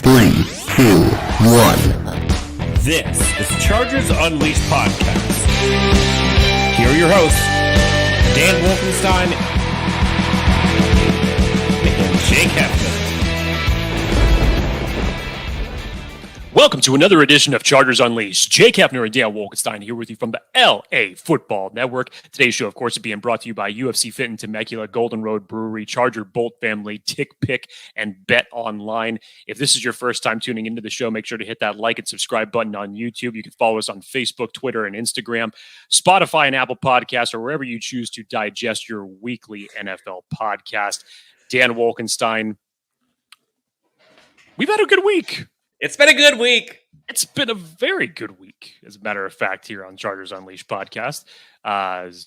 3, 2, 1. This is Chargers Unleashed podcast. Here are your hosts, Dan Wolfenstein and Jake Hefner. Welcome to another edition of Chargers Unleashed. Jake Hefner and Dan Wolfenstein here with you from the LA Football Network. Today's show, of course, is being brought to you by UFC Fit in Temecula, Golden Road Brewery, Charger Bolt Family, Tick Pick, and Bet Online. If this is your first time tuning into the show, make sure to hit that like and subscribe button on YouTube. You can follow us on Facebook, Twitter, and Instagram, Spotify, and Apple Podcasts, or wherever you choose to digest your weekly NFL podcast. Dan Wolfenstein, we've had a good week. It's been a good week. It's been a very good week, as a matter of fact, here on Chargers Unleashed podcast.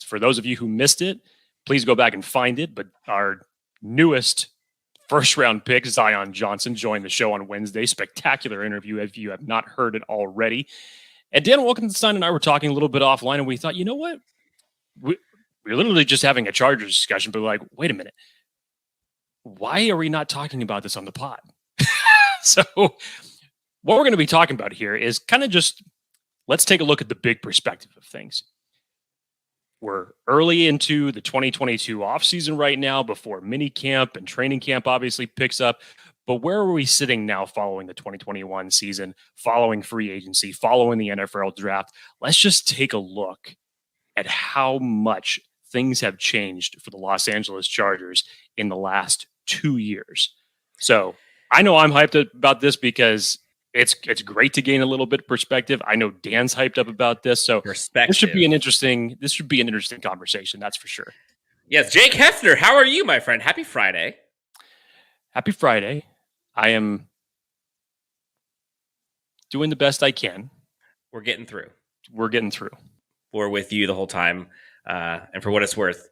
For those of you who missed it, please go back and find it. But our newest first-round pick, Zion Johnson, joined the show on Wednesday. Spectacular interview if you have not heard it already. And Dan Wolfenstein and I were talking a little bit offline, and we thought, you know what? We're literally just having a Chargers discussion, but we're like, wait a minute. Why are we not talking about this on the pod? So what we're going to be talking about here is kind of just, let's take a look at the big perspective of things. We're early into the 2022 offseason right now, before mini camp and training camp obviously picks up. But where are we sitting now following the 2021 season, following free agency, following the NFL draft? Let's just take a look at how much things have changed for the Los Angeles Chargers in the last 2 years. So I know I'm hyped about this because it's great to gain a little bit of perspective. I know Dan's hyped up about this, so this should be an interesting conversation. That's for sure. Yes, Jake Hefner, how are you, my friend? Happy Friday. Happy Friday. I am doing the best I can. We're getting through. We're with you the whole time, and for what it's worth,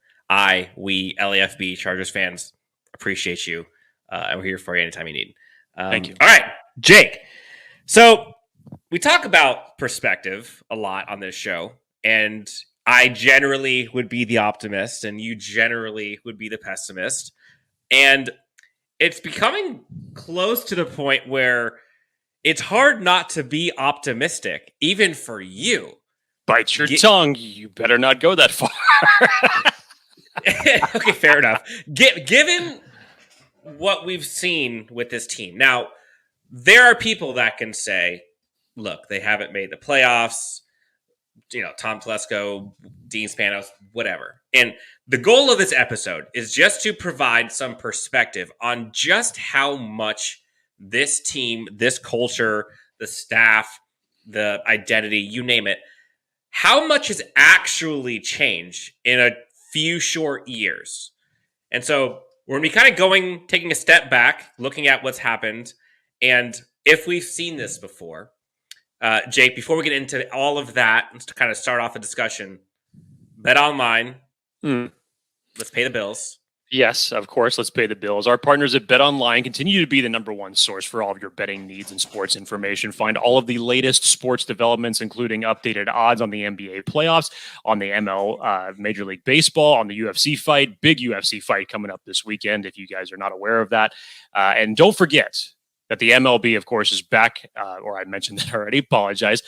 we LAFB Chargers fans appreciate you, and we're here for you anytime you need. Thank you. All right, Jake. So we talk about perspective a lot on this show, and I generally would be the optimist, and you generally would be the pessimist. And it's becoming close to the point where it's hard not to be optimistic, even for you. Bite your tongue. You better not go that far. Okay, fair enough. Given what we've seen with this team. Now, there are people that can say, look, they haven't made the playoffs, Tom Telesco, Dean Spanos, whatever. And the goal of this episode is just to provide some perspective on just how much this team, this culture, the staff, the identity, you name it, how much has actually changed in a few short years. And so we're going to be kind of taking a step back, looking at what's happened, and if we've seen this before. Jake, before we get into all of that, let's kind of start off the discussion. Bet Online. Let's pay the bills. Yes, of course. Let's pay the bills. Our partners at Bet Online continue to be the number one source for all of your betting needs and sports information. Find all of the latest sports developments, including updated odds on the NBA playoffs, on the Major League Baseball, on the UFC fight, big UFC fight coming up this weekend, if you guys are not aware of that. And don't forget that the MLB, of course, is back, or I mentioned that already, apologize.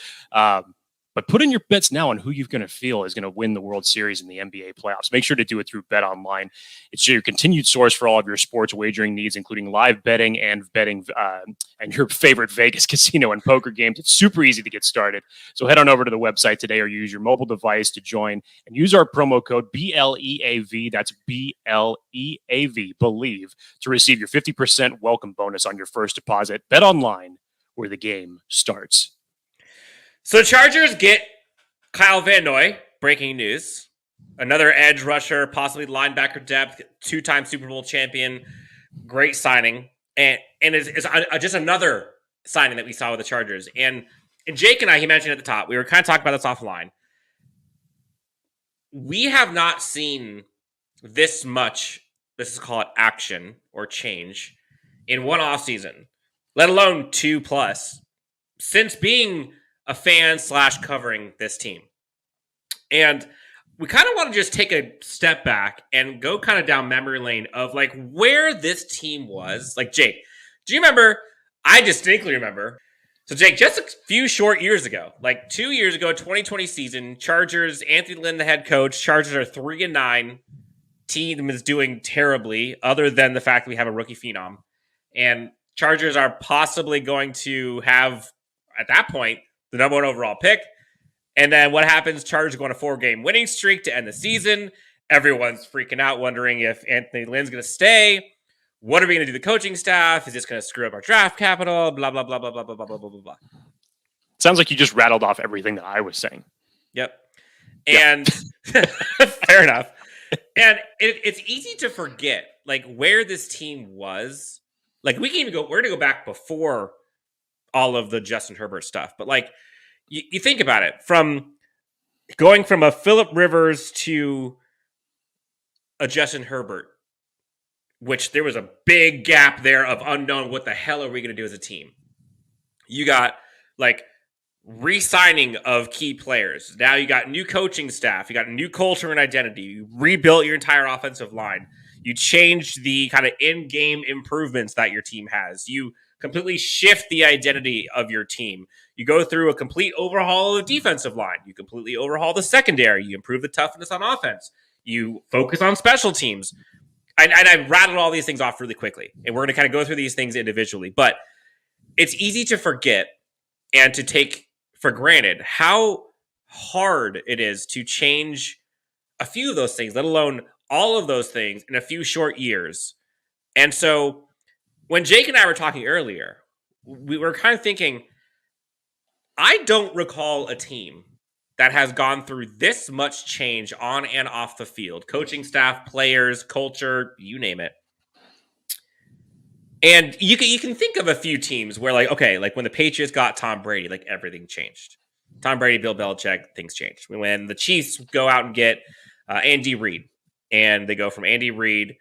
But put in your bets now on who you're going to feel is going to win the World Series in the NBA playoffs. Make sure to do it through Bet Online. It's your continued source for all of your sports wagering needs, including live betting and betting and your favorite Vegas casino and poker games. It's super easy to get started. So head on over to the website today or use your mobile device to join and use our promo code BLEAV. That's BLEAV, believe, to receive your 50% welcome bonus on your first deposit. Bet Online, where the game starts. So the Chargers get Kyle Van Noy, breaking news. Another edge rusher, possibly linebacker depth, two-time Super Bowl champion. Great signing. And it's just another signing that we saw with the Chargers. And Jake and I, he mentioned at the top, we were kind of talking about this offline. We have not seen this much, let's call it action or change, in one offseason, let alone 2+, since being a fan / covering this team. And we kind of want to just take a step back and go kind of down memory lane of like where this team was. Like, Jake, do you remember I distinctly remember. So, Jake, just a few short years ago, like 2 years ago, 2020 season, Chargers, Anthony Lynn, the head coach, Chargers are 3-9. Team is doing terribly, other than the fact that we have a rookie phenom. And Chargers are possibly going to have, at that point, the number 1 overall pick. And then what happens? Chargers go on a 4-game winning streak to end the season. Everyone's freaking out, wondering if Anthony Lynn's going to stay. What are we going to do to the coaching staff? Is this going to screw up our draft capital? Blah, blah, blah, blah, blah, blah, blah, blah, blah, blah. Sounds like you just rattled off everything that I was saying. Yep. And fair enough. And it's easy to forget, like, where this team was. Like, we're going to go back before all of the Justin Herbert stuff. But, like, you think about it. From going from a Phillip Rivers to a Justin Herbert, which there was a big gap there of unknown. What the hell are we going to do as a team? You got, like, re-signing of key players. Now you got new coaching staff. You got new culture and identity. You rebuilt your entire offensive line. You changed the kind of in-game improvements that your team has. You completely shift the identity of your team. You go through a complete overhaul of the defensive line. You completely overhaul the secondary. You improve the toughness on offense. You focus on special teams. And I rattled all these things off really quickly. And we're going to kind of go through these things individually. But it's easy to forget and to take for granted how hard it is to change a few of those things, let alone all of those things in a few short years. And so when Jake and I were talking earlier, we were kind of thinking, I don't recall a team that has gone through this much change on and off the field. Coaching staff, players, culture, you name it. And you can think of a few teams where, like, okay, like when the Patriots got Tom Brady, like everything changed. Tom Brady, Bill Belichick, things changed. When the Chiefs go out and get Andy Reid, and they go from Andy Reid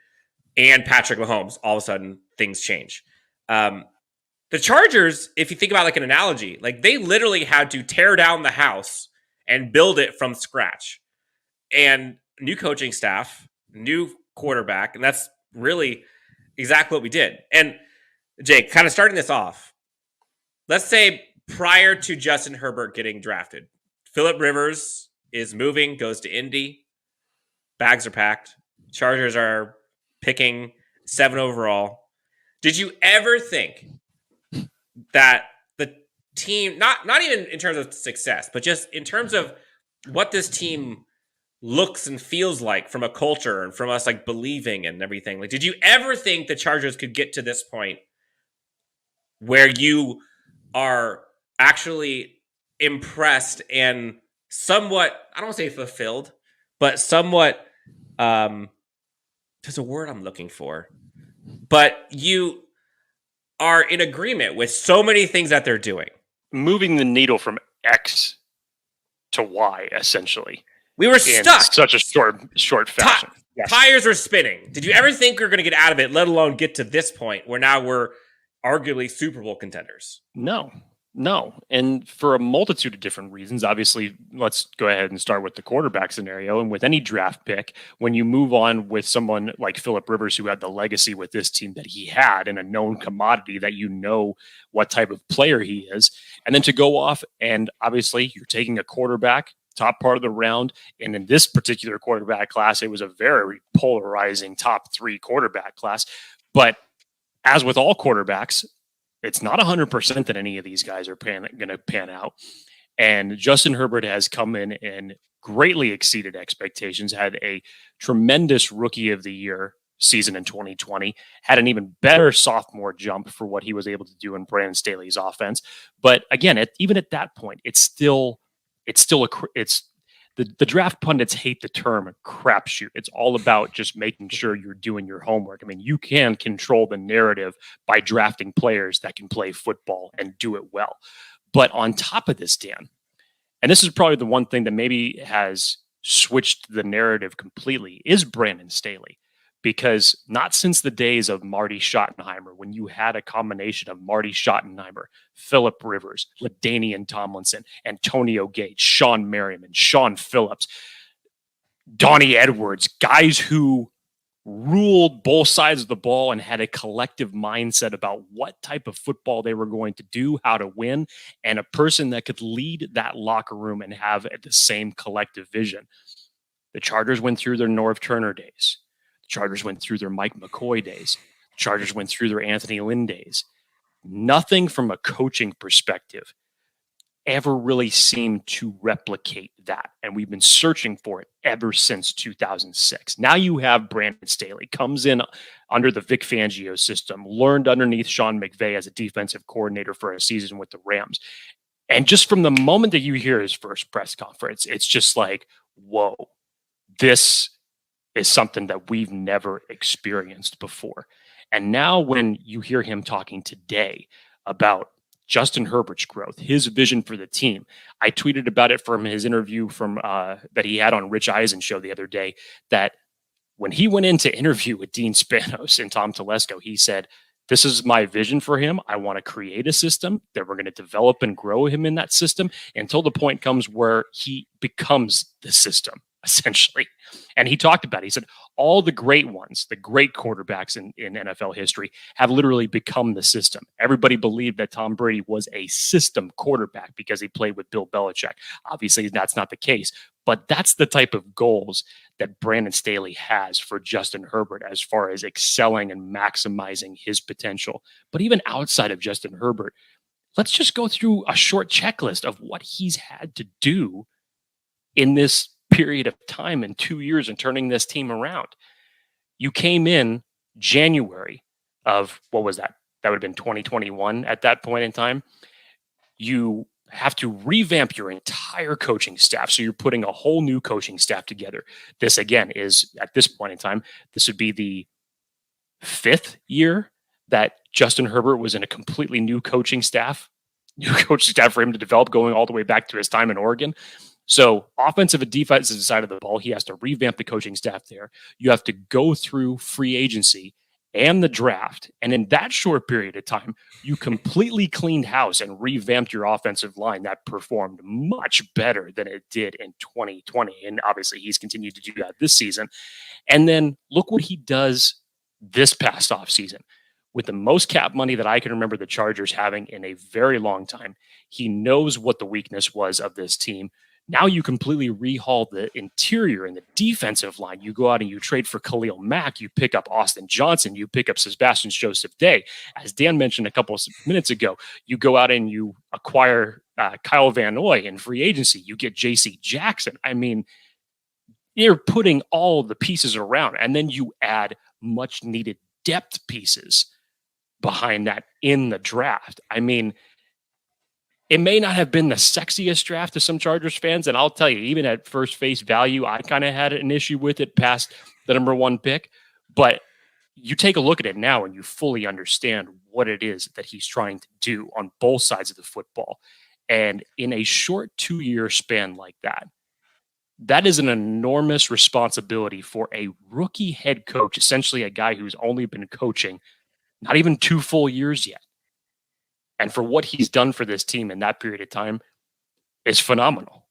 and Patrick Mahomes, all of a sudden things change. The Chargers, if you think about like an analogy, like they literally had to tear down the house and build it from scratch. And new coaching staff, new quarterback, and that's really exactly what we did. And Jake, kind of starting this off, let's say prior to Justin Herbert getting drafted, Phillip Rivers is moving, goes to Indy, bags are packed, Chargers are picking 7 overall. Did you ever think that the team, not even in terms of success, but just in terms of what this team looks and feels like from a culture and from us like believing and everything, like did you ever think the Chargers could get to this point where you are actually impressed and somewhat, I don't want to say fulfilled, but somewhat, there's a word I'm looking for, but you are in agreement with so many things that they're doing? Moving the needle from X to Y, essentially. We were stuck. In such a short fashion. Yes. Tires were spinning. Did you ever think we were going to get out of it, let alone get to this point where now we're arguably Super Bowl contenders? No. And for a multitude of different reasons, obviously, let's go ahead and start with the quarterback scenario. And with any draft pick, when you move on with someone like Phillip Rivers, who had the legacy with this team that he had and a known commodity that you know what type of player he is, and then to go off and obviously you're taking a quarterback, top part of the round. And in this particular quarterback class, it was a very polarizing top 3 quarterback class. But as with all quarterbacks, it's not 100% that any of these guys are going to pan out. And Justin Herbert has come in and greatly exceeded expectations, had a tremendous rookie of the year season in 2020, had an even better sophomore jump for what he was able to do in Brandon Staley's offense. But again, even at that point, the draft pundits hate the term crapshoot. It's all about just making sure you're doing your homework. I mean, you can control the narrative by drafting players that can play football and do it well. But on top of this, Dan, and this is probably the one thing that maybe has switched the narrative completely, is Brandon Staley. Because not since the days of Marty Schottenheimer, when you had a combination of Marty Schottenheimer, Phillip Rivers, LaDainian Tomlinson, Antonio Gates, Sean Merriman, Sean Phillips, Donnie Edwards, guys who ruled both sides of the ball and had a collective mindset about what type of football they were going to do, how to win, and a person that could lead that locker room and have the same collective vision. The Chargers went through their Norv Turner days. The Chargers went through their Mike McCoy days. The Chargers went through their Anthony Lynn days. Nothing from a coaching perspective ever really seemed to replicate that. And we've been searching for it ever since 2006. Now you have Brandon Staley, comes in under the Vic Fangio system, learned underneath Sean McVay as a defensive coordinator for a season with the Rams. And just from the moment that you hear his first press conference, it's just like, whoa, this is something that we've never experienced before. And now when you hear him talking today about Justin Herbert's growth, his vision for the team. I tweeted about it from his interview from that he had on Rich Eisen show the other day, that when he went in to interview with Dean Spanos and Tom Telesco, he said, this is my vision for him. I want to create a system that we're going to develop and grow him in that system until the point comes where he becomes the system, essentially. And he talked about it. He said, all the great ones, the great quarterbacks in NFL history have literally become the system. Everybody believed that Tom Brady was a system quarterback because he played with Bill Belichick. Obviously, that's not the case. But that's the type of goals that Brandon Staley has for Justin Herbert as far as excelling and maximizing his potential. But even outside of Justin Herbert, let's just go through a short checklist of what he's had to do in this period of time in 2 years and turning this team around. You came in January of, what was that? That would have been 2021 at that point in time. You have to revamp your entire coaching staff. So you're putting a whole new coaching staff together. This, again, is at this point in time, this would be the 5th year that Justin Herbert was in a completely new coaching staff for him to develop, going all the way back to his time in Oregon. So offensive and defensive side of the ball, he has to revamp the coaching staff there. You have to go through free agency and the draft. And in that short period of time, you completely cleaned house and revamped your offensive line that performed much better than it did in 2020. And obviously he's continued to do that this season. And then look what he does this past offseason. With the most cap money that I can remember the Chargers having in a very long time, he knows what the weakness was of this team. Now you completely rehaul the interior and the defensive line. You go out and you trade for Khalil Mack. You pick up Austin Johnson. You pick up Sebastian Joseph Day. As Dan mentioned a couple of minutes ago, you go out and you acquire Kyle Van Noy in free agency. You get J.C. Jackson. I mean, you're putting all the pieces around, and then you add much needed depth pieces behind that in the draft. I mean, it may not have been the sexiest draft to some Chargers fans, and I'll tell you, even at first face value, I kind of had an issue with it past the number 1 pick. But you take a look at it now and you fully understand what it is that he's trying to do on both sides of the football. And in a short 2-year span like that, that is an enormous responsibility for a rookie head coach, essentially a guy who's only been coaching not even 2 full years yet. And for what he's done for this team in that period of time is phenomenal.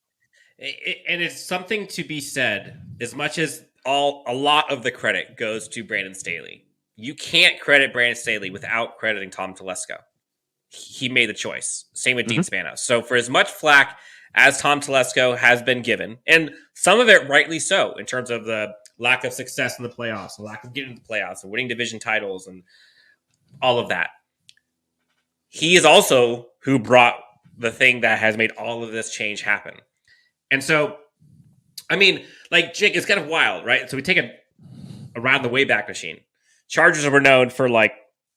And it's something to be said, as much as a lot of the credit goes to Brandon Staley. You can't credit Brandon Staley without crediting Tom Telesco. He made the choice. Same with Dean Spanos. So for as much flack as Tom Telesco has been given, and some of it rightly so, in terms of the lack of success in the playoffs, the lack of getting to the playoffs and winning division titles and all of that, he is also who brought the thing that has made all of this change happen. And so, I mean, like, Jake, it's kind of wild, right? So we take it around the Wayback Machine. Chargers were known for, like,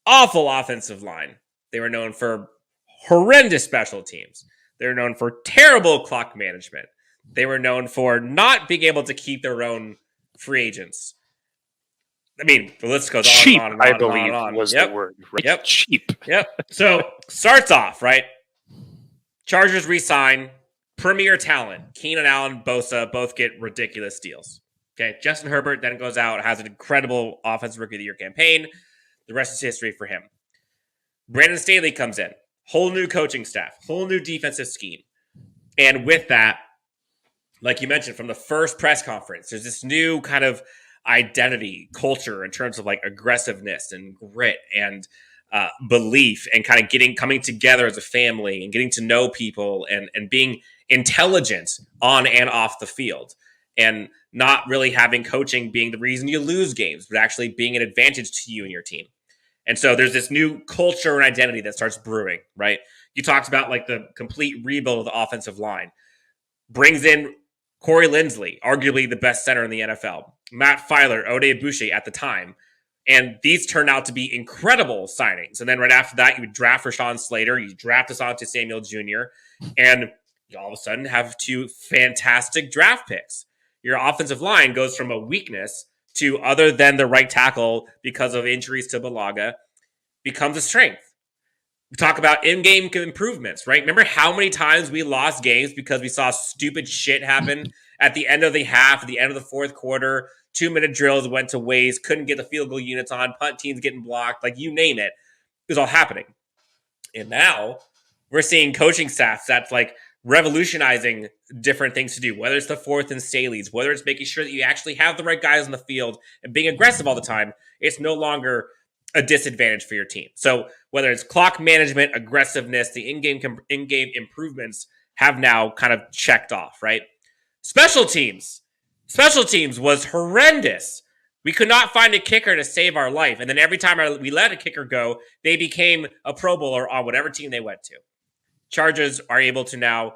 awful offensive line. They were known for horrendous special teams. They were known for terrible clock management. They were known for not being able to keep their own free agents. I mean, the list goes cheap, on and on and on. I believe was the word. Right? Yep. Cheap. Yep. So, starts off, right? Chargers re-sign premier talent. Keenan, Allen, Bosa both get ridiculous deals. Okay, Justin Herbert then goes out, has an incredible Offensive Rookie of the Year campaign. The rest is history for him. Brandon Staley comes in. Whole new coaching staff. Whole new defensive scheme. And with that, like you mentioned, from the first press conference, there's this new kind of identity, culture in terms of like aggressiveness and grit and belief and kind of coming together as a family and getting to know people and being intelligent on and off the field, and not really having coaching being the reason you lose games, but actually being an advantage to you and your team. And so there's this new culture and identity that starts brewing, right? You talked about like the complete rebuild of the offensive line. Brings in Corey Linsley, arguably the best center in the NFL. Matt Feiler, Aboushi at the time. And these turned out to be incredible signings. And then right after that, you draft Rashawn Slater, you draft Asante Samuel Jr., and you all of a sudden have two fantastic draft picks. Your offensive line goes from a weakness to, other than the right tackle because of injuries to Balaga, becomes a strength. We talk about in-game improvements, right? Remember how many times we lost games because we saw stupid shit happen at the end of the half, at the end of the fourth quarter, 2-minute drills went to waste, couldn't get the field goal units on, punt teams getting blocked, like you name it. It was all happening. And now we're seeing coaching staffs that's like revolutionizing different things to do, whether it's the 4th and Staley's, whether it's making sure that you actually have the right guys on the field and being aggressive all the time. It's no longer a disadvantage for your team. So whether it's clock management, aggressiveness, the in-game improvements have now kind of checked off, right? Special teams was horrendous. We could not find a kicker to save our life. And then every time we let a kicker go, they became a Pro Bowler on whatever team they went to. Chargers are able to now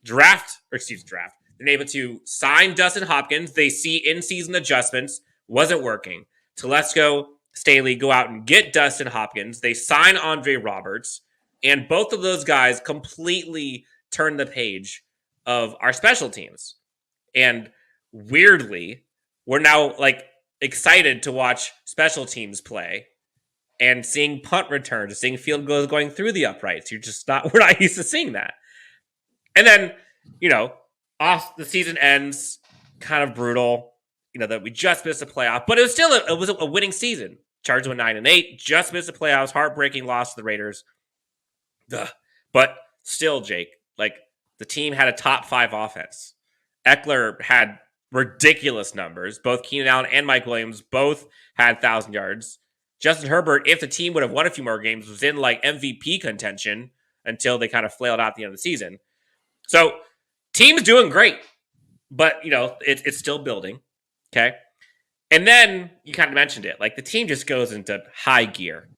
draft. They're able to sign Dustin Hopkins. They see in-season adjustments. Wasn't working. Telesco, Staley go out and get Dustin Hopkins. They sign Andre Roberts. And both of those guys completely turn the page of our special teams. And weirdly, we're now like excited to watch special teams play and seeing punt returns, seeing field goals going through the uprights. We're not used to seeing that. And then, the season ends kind of brutal, that we just missed the playoff, but it was a winning season. Chargers went 9-8, just missed the playoffs, heartbreaking loss to the Raiders. Ugh. But still, Jake, like the team had a top 5 offense. Eckler had ridiculous numbers. Both Keenan Allen and Mike Williams both had 1,000 yards. Justin Herbert, if the team would have won a few more games, was in like MVP contention until they kind of flailed out at the end of the season. So team's doing great, but it's still building. Okay. And then you kind of mentioned it, like the team just goes into high gear.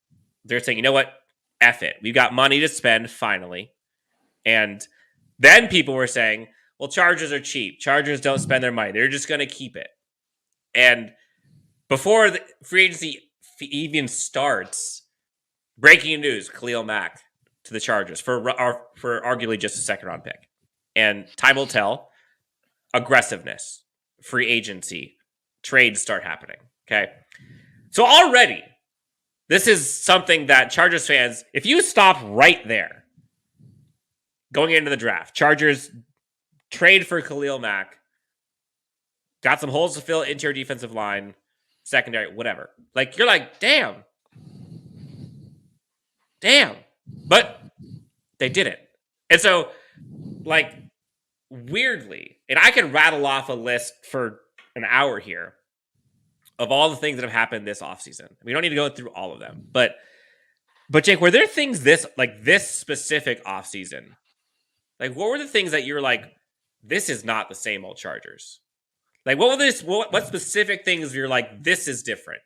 They're saying, you know what? F it. We've got money to spend finally. And then people were saying, well, Chargers are cheap. Chargers don't spend their money. They're just going to keep it. And before the free agency even starts, breaking news, Khalil Mack to the Chargers for arguably just a second-round pick. And time will tell. Aggressiveness, free agency, trades start happening. Okay. So already, this is something that Chargers fans, if you stop right there, going into the draft, Chargers trade for Khalil Mack, got some holes to fill, interior defensive line, secondary, whatever. Like, you're like, damn. But they didn't. And so, like, weirdly, and I can rattle off a list for an hour here of all the things that have happened this offseason. We don't need to go through all of them. But Jake, were there things this specific offseason? Like, what were the things that you were like, this is not the same old Chargers? Like, what specific things you're like, this is different?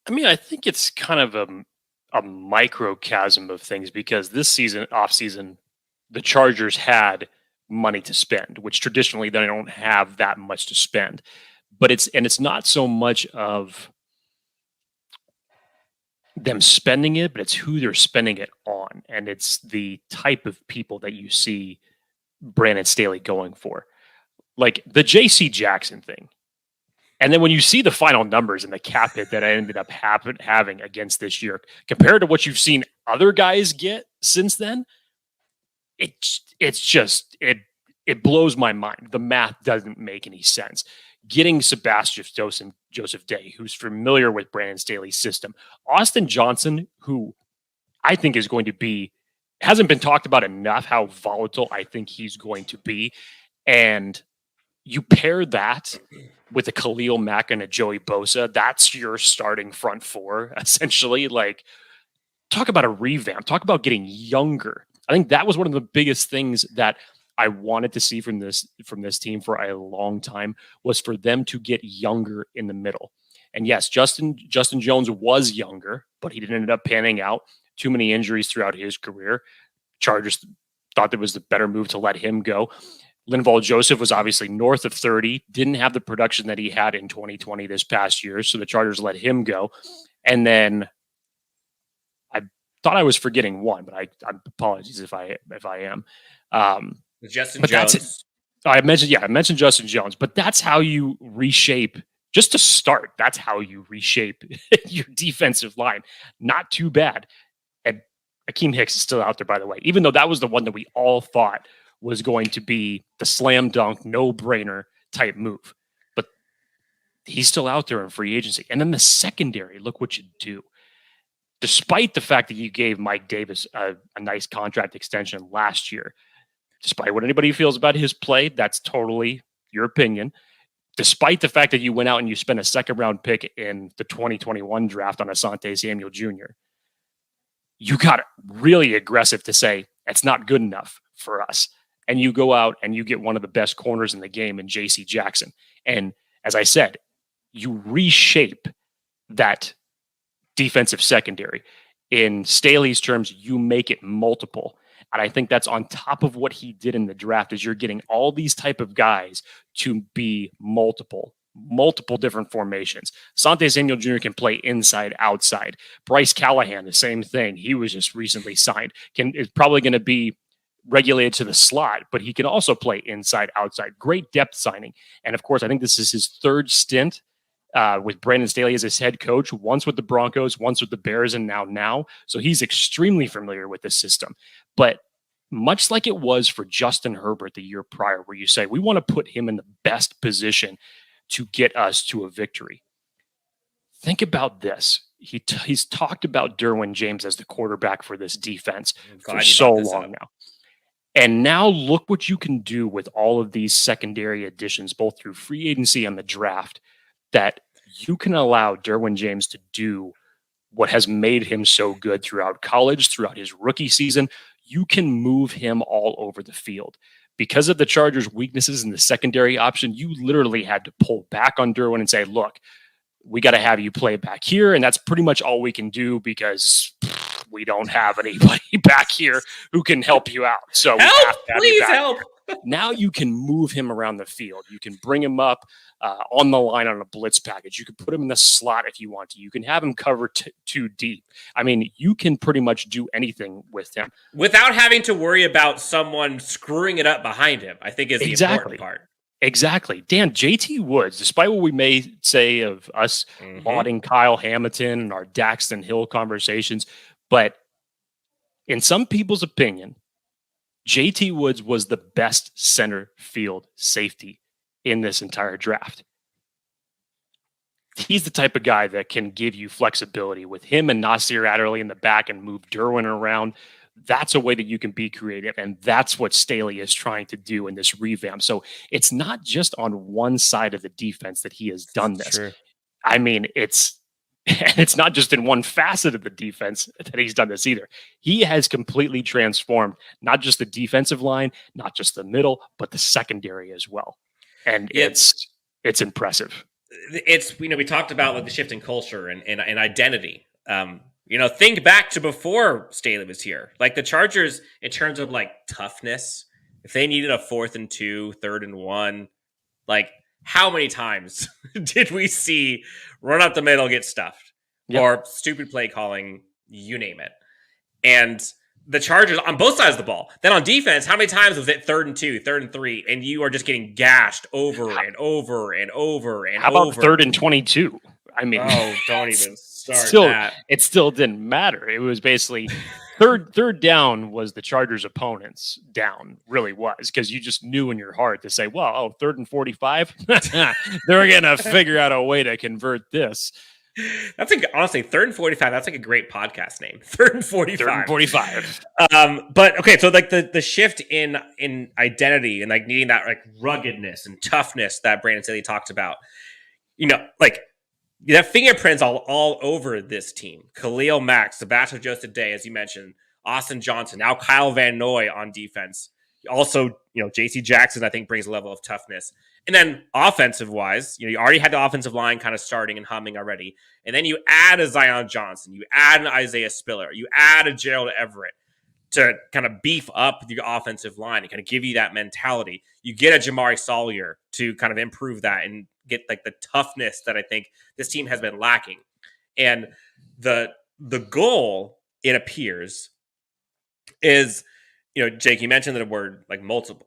I mean, I think it's kind of a microcosm of things, because this offseason, the Chargers had money to spend, which traditionally they don't have that much to spend. But it's not so much of them spending it, but it's who they're spending it on. And it's the type of people that you see Brandon Staley going for. Like the J.C. Jackson thing. And then when you see the final numbers and the cap hit that I ended up having against this year, compared to what you've seen other guys get since then, it blows my mind. The math doesn't make any sense. Getting Sebastian Joseph Day, who's familiar with Brandon Staley's system. Austin Johnson, who I think is going to be, hasn't been talked about enough how volatile I think he's going to be. And you pair that with a Khalil Mack and a Joey Bosa, that's your starting front four, essentially. Like, talk about a revamp. Talk about getting younger. I think that was one of the biggest things that I wanted to see from this team for a long time, was for them to get younger in the middle. And yes, Justin Jones was younger, but he didn't end up panning out. Too many injuries throughout his career. Chargers thought that was the better move to let him go. Linval Joseph was obviously north of 30, didn't have the production that he had in 2020 this past year, so the Chargers let him go. And then I thought I was forgetting one, but I apologies if I am. Justin Jones. I mentioned Justin Jones, but that's how you reshape. Just to start, that's how you reshape your defensive line. Not too bad. And Akeem Hicks is still out there, by the way, even though that was the one that we all thought was going to be the slam dunk, no-brainer type move. But he's still out there in free agency. And then the secondary, look what you do. Despite the fact that you gave Mike Davis a nice contract extension last year, despite what anybody feels about his play, that's totally your opinion. Despite the fact that you went out and you spent a second-round pick in the 2021 draft on Asante Samuel Jr., you got really aggressive to say, it's not good enough for us. And you go out and you get one of the best corners in the game in J.C. Jackson. And as I said, you reshape that defensive secondary. In Staley's terms, you make it multiple. And I think that's on top of what he did in the draft, is you're getting all these type of guys to be multiple different formations. Asante Samuel Jr. can play inside, outside. Bryce Callahan, the same thing. He was just recently signed. Is probably going to be regulated to the slot, but he can also play inside, outside. Great depth signing. And of course, I think this is his third stint with Brandon Staley as his head coach, once with the Broncos, once with the Bears, and now. So he's extremely familiar with the system. But much like it was for Justin Herbert the year prior, where you say, we want to put him in the best position to get us to a victory. Think about this. He's talked about Derwin James as the quarterback for this defense for so long now. And now look what you can do with all of these secondary additions, both through free agency and the draft, that you can allow Derwin James to do what has made him so good throughout college, throughout his rookie season. You can move him all over the field. Because of the Chargers' weaknesses in the secondary option, you literally had to pull back on Derwin and say, look, we got to have you play back here. And that's pretty much all we can do, because we don't have anybody back here who can help you out. So we have to have you back help. here. Now you can move him around the field. You can bring him up on the line on a blitz package. You can put him in the slot if you want to. You can have him cover too deep. I mean, you can pretty much do anything with him without having to worry about someone screwing it up behind him, I think is the important part. Exactly. Dan, JT Woods, despite what we may say of us lauding Kyle Hamilton and our Daxton Hill conversations, but in some people's opinion, JT Woods was the best center field safety in this entire draft. He's the type of guy that can give you flexibility with him and Nasir Adderley in the back and move Derwin around. That's a way that you can be creative, and that's what Staley is trying to do in this revamp. So it's not just on one side of the defense that he has done this. Sure. I mean, it's not just in one facet of the defense that he's done this either. He has completely transformed not just the defensive line, not just the middle, but the secondary as well. And it's impressive. It's, we talked about like the shift in culture and identity. Think back to before Staley was here. Like the Chargers, in terms of like toughness, if they needed a 4th and 2, 3rd and 1, like how many times did we see run up the middle, get stuffed, or stupid play calling, you name it. And the Chargers on both sides of the ball. Then on defense, how many times was it 3rd and 2, 3rd and 3, and you are just getting gashed over and over and over and how about over. 3rd and 22? I mean, don't even start that. It still didn't matter. It was basically third down was the Chargers' opponent's down, really was, because you just knew in your heart to say, well, 3rd and 45, they're going to figure out a way to convert this. That's honestly 3rd and 45. That's like a great podcast name. 3rd and 45. 3rd and 45. But okay, so like the shift in identity and like needing that like ruggedness and toughness that Brandon Staley talked about, like that fingerprints all over this team. Khalil Mack, Sebastian Joseph Day, as you mentioned, Austin Johnson, now Kyle Van Noy on defense. Also, J.C. Jackson, I think, brings a level of toughness. And then offensive wise, you already had the offensive line kind of starting and humming already. And then you add a Zion Johnson, you add an Isaiah Spiller, you add a Gerald Everett to kind of beef up your offensive line and kind of give you that mentality. You get a Jamari Sawyer to kind of improve that and get like the toughness that I think this team has been lacking. And the goal, it appears, is, Jake, you mentioned the word like multiple.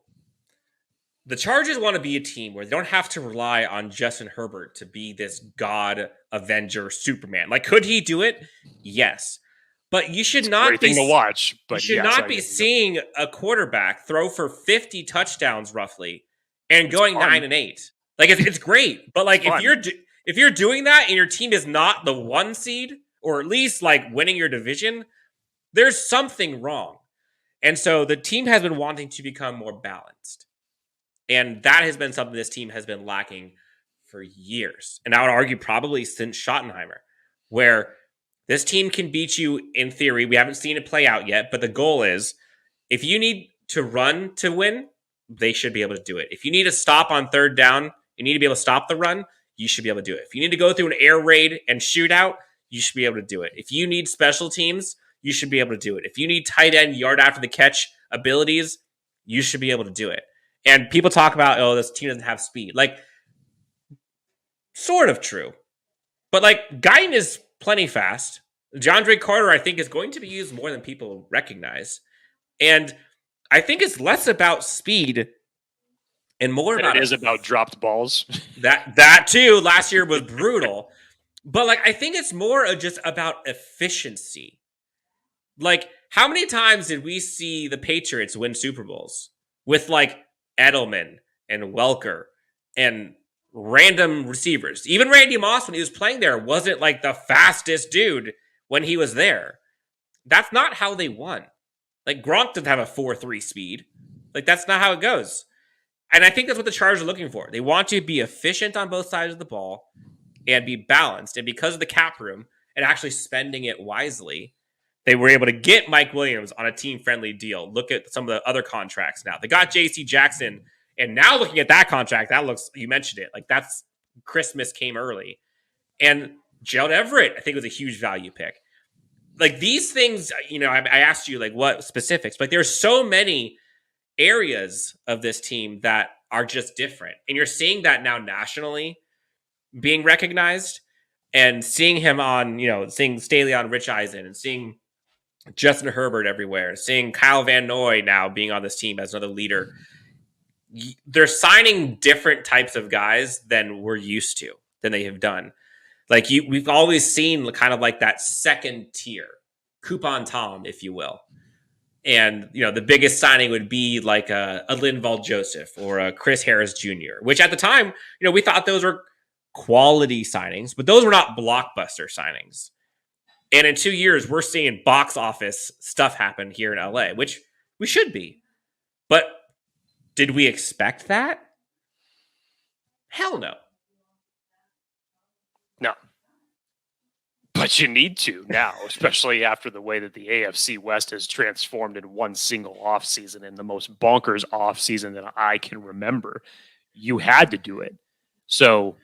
The Chargers want to be a team where they don't have to rely on Justin Herbert to be this God, Avenger, Superman. Like, could he do it? Yes. But you should not be to watch. But you should not be seeing a quarterback throw for 50 touchdowns roughly and going 9-8. Like it's great, but like if you're doing that and your team is not the 1 seed or at least like winning your division, there's something wrong. And so the team has been wanting to become more balanced. And that has been something this team has been lacking for years. And I would argue probably since Schottenheimer, where this team can beat you in theory. We haven't seen it play out yet, but the goal is if you need to run to win, they should be able to do it. If you need to stop on 3rd down, you need to be able to stop the run, you should be able to do it. If you need to go through an air raid and shootout, you should be able to do it. If you need special teams, you should be able to do it. If you need tight end yard after the catch abilities, you should be able to do it. And people talk about, this team doesn't have speed. Like, sort of true. But, like, Guyton is plenty fast. DeAndre Carter, I think, is going to be used more than people recognize. And I think it's less about speed and more about... It is about dropped balls. That too. Last year was brutal. But, like, I think it's more just about efficiency. Like, how many times did we see the Patriots win Super Bowls with, like, Edelman and Welker and random receivers? Even Randy Moss, when he was playing there, wasn't like the fastest dude when he was there. That's not how they won. Like, Gronk didn't have a 4.3 speed. Like, that's not how it goes. And I think that's what the Chargers are looking for. They want to be efficient on both sides of the ball and be balanced. And because of the cap room and actually spending it wisely, they were able to get Mike Williams on a team-friendly deal. Look at some of the other contracts now. They got J.C. Jackson, and now looking at that contract, that looks, you mentioned it, like that's Christmas came early. And Gerald Everett, I think, was a huge value pick. Like these things, I asked you like what specifics, but there's so many areas of this team that are just different. And you're seeing that now nationally being recognized and seeing him on, seeing Staley on Rich Eisen and seeing Justin Herbert everywhere, seeing Kyle Van Noy now being on this team as another leader. They're signing different types of guys than we're used to, than they have done. Like we've always seen kind of like that second tier, coupon Tom, if you will. And, the biggest signing would be like a Linval Joseph or a Chris Harris Jr., which at the time, we thought those were quality signings, but those were not blockbuster signings. And in 2 years, we're seeing box office stuff happen here in LA, which we should be. But did we expect that? Hell no. No. But you need to now, especially after the way that the AFC West has transformed in one single offseason, and the most bonkers offseason that I can remember. You had to do it. So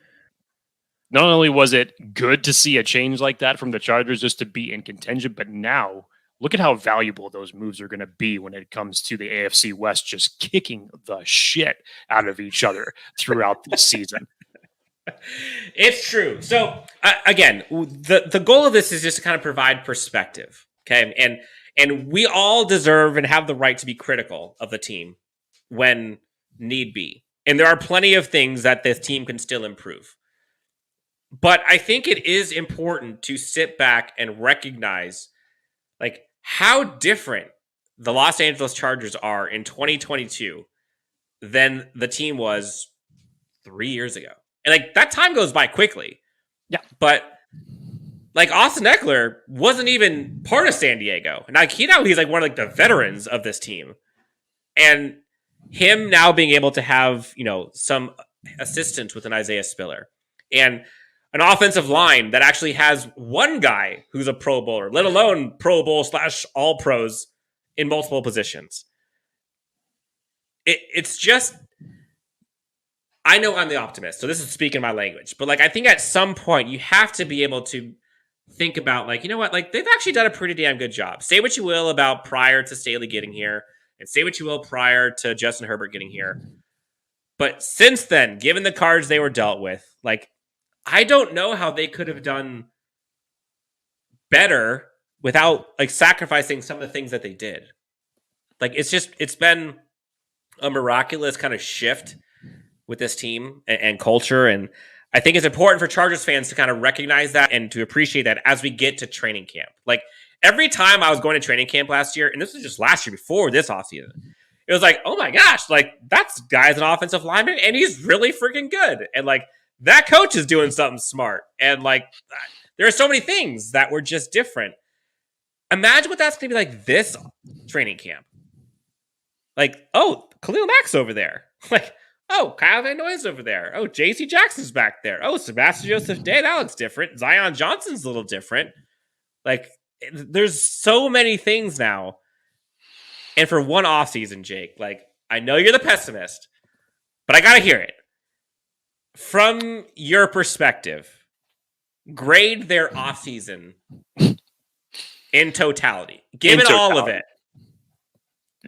not only was it good to see a change like that from the Chargers just to be in contention, but now look at how valuable those moves are going to be when it comes to the AFC West just kicking the shit out of each other throughout the season. It's true. So again, the goal of this is just to kind of provide perspective. Okay. And we all deserve and have the right to be critical of the team when need be. And there are plenty of things that this team can still improve. But I think it is important to sit back and recognize like how different the Los Angeles Chargers are in 2022 than the team was 3 years ago. And like that time goes by quickly. Yeah. But like Austin Eckler wasn't even part of San Diego. And like he's like one of like the veterans of this team. And him now being able to have, some assistance with an Isaiah Spiller and an offensive line that actually has one guy who's a Pro Bowler, let alone Pro Bowl / all pros in multiple positions. It's just, I know I'm the optimist, so this is speaking my language, but like, I think at some point you have to be able to think about like, you know what, like they've actually done a pretty damn good job. Say what you will about prior to Staley getting here and say what you will prior to Justin Herbert getting here. But since then, given the cards they were dealt with, like, I don't know how they could have done better without like sacrificing some of the things that they did. Like, it's been a miraculous kind of shift with this team and culture. And I think it's important for Chargers fans to kind of recognize that and to appreciate that as we get to training camp. Like, every time I was going to training camp last year, and this was just last year before this offseason, it was like, oh my gosh, like that's guy's an offensive lineman and he's really freaking good. And like that coach is doing something smart. And like there are so many things that were just different. Imagine what that's going to be like this training camp. Like, oh, Khalil Mack's over there. Like, oh, Kyle Van Noy's over there. Oh, J.C. Jackson's back there. Oh, Sebastian Joseph Day, that looks different. Zion Johnson's a little different. Like, there's so many things now. And for one offseason, Jake, like, I know you're the pessimist, but I got to hear it. From your perspective, grade their offseason in totality. Give it all of it.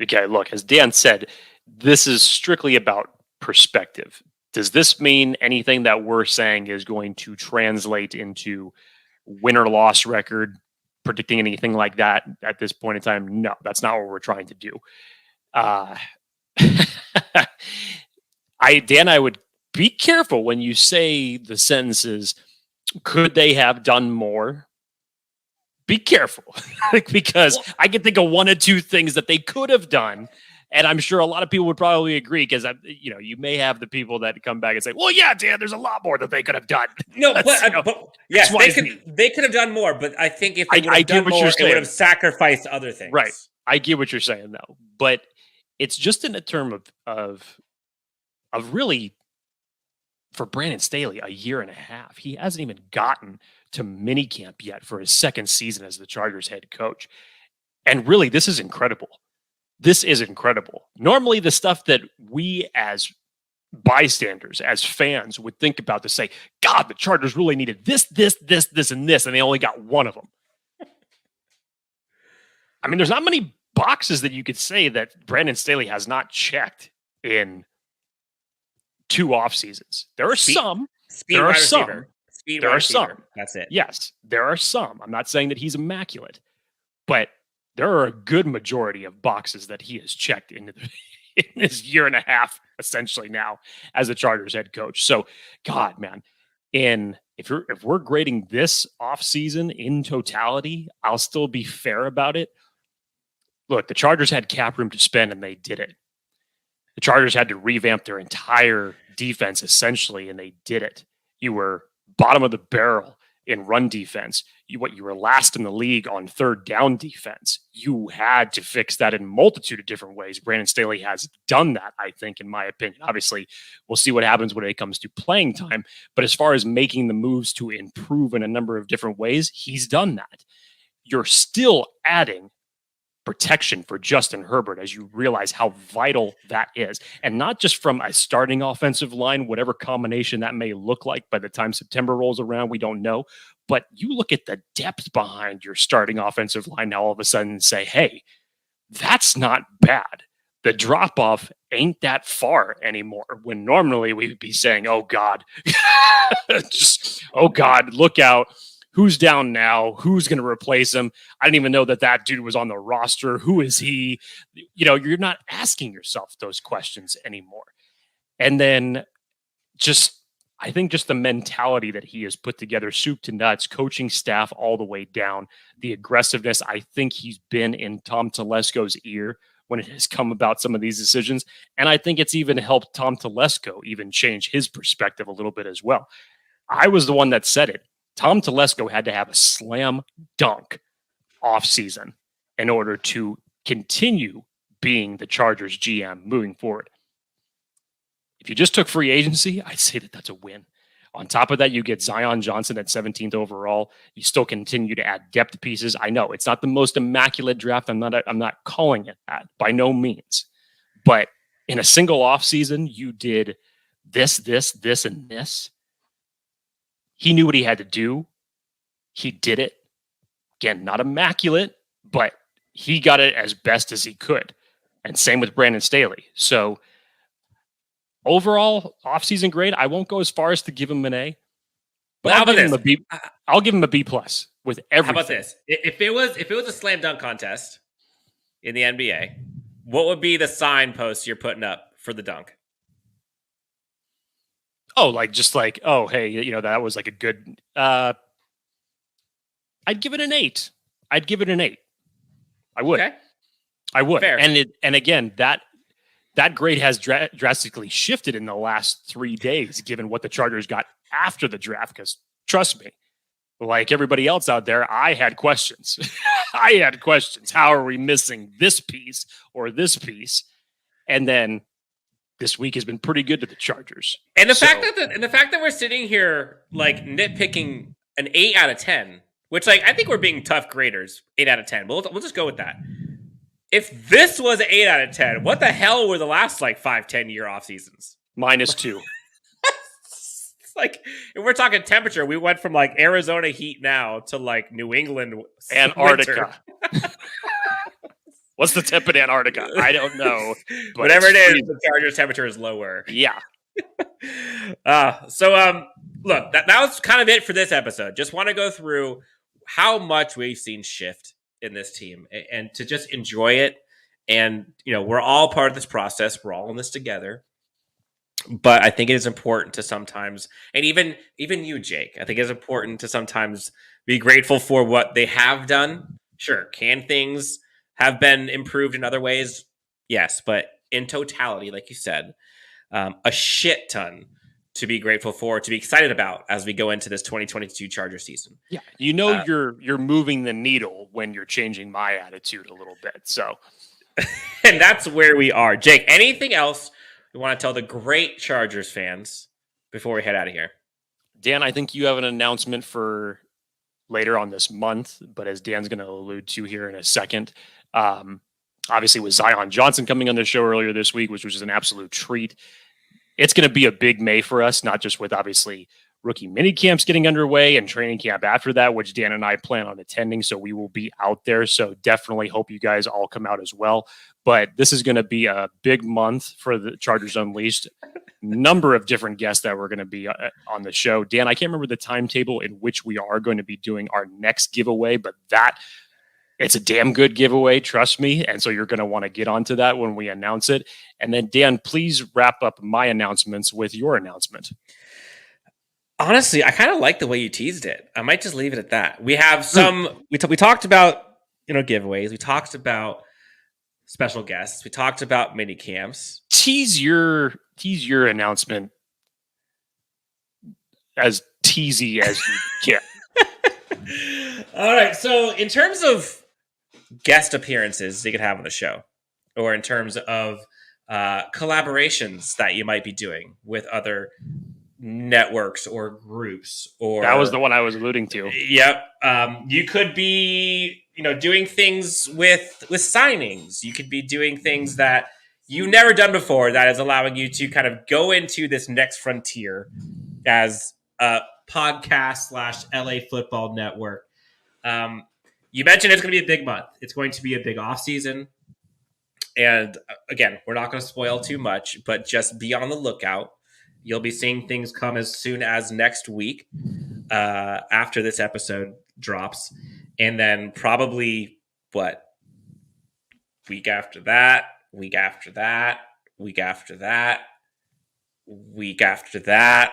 Okay, look, as Dan said, this is strictly about perspective. Does this mean anything that we're saying is going to translate into win or loss record, predicting anything like that at this point in time? No, that's not what we're trying to do. Dan, I would be careful when you say the sentences, could they have done more? Be careful because I can think of one or two things that they could have done. And I'm sure a lot of people would probably agree because, you may have the people that come back and say, well, yeah, Dan, there's a lot more that they could have done. No, but yes, they could have done more. But I think if they would have done more, it would have sacrificed other things. Right. I get what you're saying, though. But it's just in a term of really, for Brandon Staley, a year and a half. He hasn't even gotten to minicamp yet for his second season as the Chargers head coach. And really, this is incredible. This is incredible. Normally, the stuff that we as bystanders, as fans, would think about to say, God, the Chargers really needed this, and this, and they only got one of them. I mean, there's not many boxes that you could say that Brandon Staley has not checked in 2 off seasons. There are some. There are some. There are some. That's it. Yes, there are some. I'm not saying that he's immaculate, but there are a good majority of boxes that he has checked in his year and a half, essentially now as a Chargers head coach. So, God, man, if we're grading this offseason in totality, I'll still be fair about it. Look, the Chargers had cap room to spend, and they did it. The Chargers had to revamp their entire defense, essentially, and they did it. You were bottom of the barrel in run defense. You were last in the league on third down defense. You had to fix that in a multitude of different ways. Brandon Staley has done that, I think, in my opinion. Obviously, we'll see what happens when it comes to playing time. But as far as making the moves to improve in a number of different ways, he's done that. You're still adding protection for Justin Herbert as you realize how vital that is. And not just from a starting offensive line, whatever combination that may look like by the time September rolls around, we don't know. But you look at the depth behind your starting offensive line now all of a sudden and say, hey, that's not bad. The drop-off ain't that far anymore, when normally we would be saying, oh, God, oh, God, look out. Who's down now? Who's going to replace him? I didn't even know that dude was on the roster. Who is he? You're not asking yourself those questions anymore. And then I think just the mentality that he has put together, soup to nuts, coaching staff all the way down, the aggressiveness, I think he's been in Tom Telesco's ear when it has come about some of these decisions. And I think it's even helped Tom Telesco even change his perspective a little bit as well. I was the one that said it. Tom Telesco had to have a slam dunk offseason in order to continue being the Chargers GM moving forward. If you just took free agency, I'd say that that's a win. On top of that, you get Zion Johnson at 17th overall. You still continue to add depth pieces. I know it's not the most immaculate draft. I'm not calling it that by no means. But in a single offseason, you did this, and this. He knew what he had to do. He did it. Again, not immaculate, but he got it as best as he could. And same with Brandon Staley. So overall, offseason grade, I won't go as far as to give him an A. But I'll give him a B. I'll give him a B plus with everything. How about this? If it was a slam dunk contest in the NBA, what would be the signpost you're putting up for the dunk? Oh, oh, hey, that was like a good. I'd give it an 8. I would. Okay. I would. Fair. And again, that grade has drastically shifted in the last 3 days, given what the Chargers got after the draft. Because trust me, like everybody else out there, I had questions. How are we missing this piece or this piece? And then this week has been pretty good to the Chargers. And the fact that we're sitting here like nitpicking an 8 out of 10, which I think we're being tough graders, 8 out of 10. We'll just go with that. If this was an 8 out of 10, what the hell were the last 5-10 year off seasons? -2. It's if we're talking temperature, we went from Arizona heat now to New England Antarctica. What's the temp in Antarctica? I don't know. But whatever it is, the Chargers temperature is lower. Yeah. Look, that was kind of it for this episode. Just want to go through how much we've seen shift in this team and to just enjoy it. And, we're all part of this process. We're all in this together. But I think it is important to sometimes, and even you, Jake, I think it's important to sometimes be grateful for what they have done. Sure. Can things have been improved in other ways? Yes. But in totality, like you said, a shit ton to be grateful for, to be excited about as we go into this 2022 Charger season. Yeah. You're moving the needle when you're changing my attitude a little bit. So, and that's where we are. Jake, anything else we want to tell the great Chargers fans before we head out of here? Dan, I think you have an announcement for later on this month, but as Dan's going to allude to here in a second, obviously with Zion Johnson coming on the show earlier this week, which was an absolute treat. It's going to be a big May for us, not just with obviously rookie mini camps getting underway and training camp after that, which Dan and I plan on attending. So we will be out there. So definitely hope you guys all come out as well. But this is going to be a big month for the Chargers Unleashed. Number of different guests that we're going to be on the show. Dan, I can't remember the timetable in which we are going to be doing our next giveaway, but it's a damn good giveaway, trust me. And so you're going to want to get onto that when we announce it. And then, Dan, please wrap up my announcements with your announcement. Honestly, I kind of like the way you teased it. I might just leave it at that. We have we talked about, giveaways. We talked about special guests. We talked about mini camps. Tease your announcement as teasy as you can. All right. So in terms of guest appearances you could have on the show, or in terms of collaborations that you might be doing with other networks or groups, or that was the one I was alluding to. Yep. You could be, doing things with signings. You could be doing things that you've never done before that is allowing you to kind of go into this next frontier as a podcast / LA Football Network. You mentioned it's going to be a big month. It's going to be a big off season. And again, we're not going to spoil too much, but just be on the lookout. You'll be seeing things come as soon as next week after this episode drops. And then probably, week after that, week after that, week after that, week after that.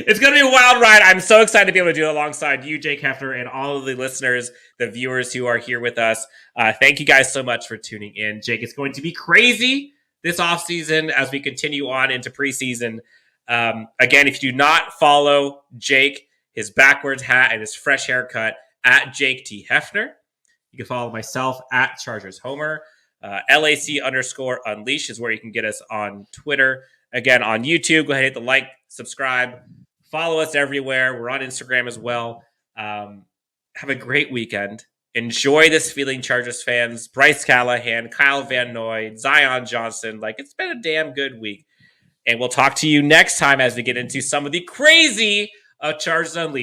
It's going to be a wild ride. I'm so excited to be able to do it alongside you, Jake Hefner, and all of the listeners, the viewers who are here with us. Thank you guys so much for tuning in. Jake, it's going to be crazy this offseason as we continue on into preseason. Again, if you do not follow Jake, his backwards hat and his fresh haircut at Jake T. Hefner, you can follow myself at Chargers Homer. LAC_Unleash is where you can get us on Twitter. Again, on YouTube, go ahead and hit the like, subscribe, follow us everywhere. We're on Instagram as well. Have a great weekend. Enjoy this feeling, Chargers fans. Bryce Callahan, Kyle Van Noy, Zion Johnson. It's been a damn good week. And we'll talk to you next time as we get into some of the crazy Chargers Unleashed.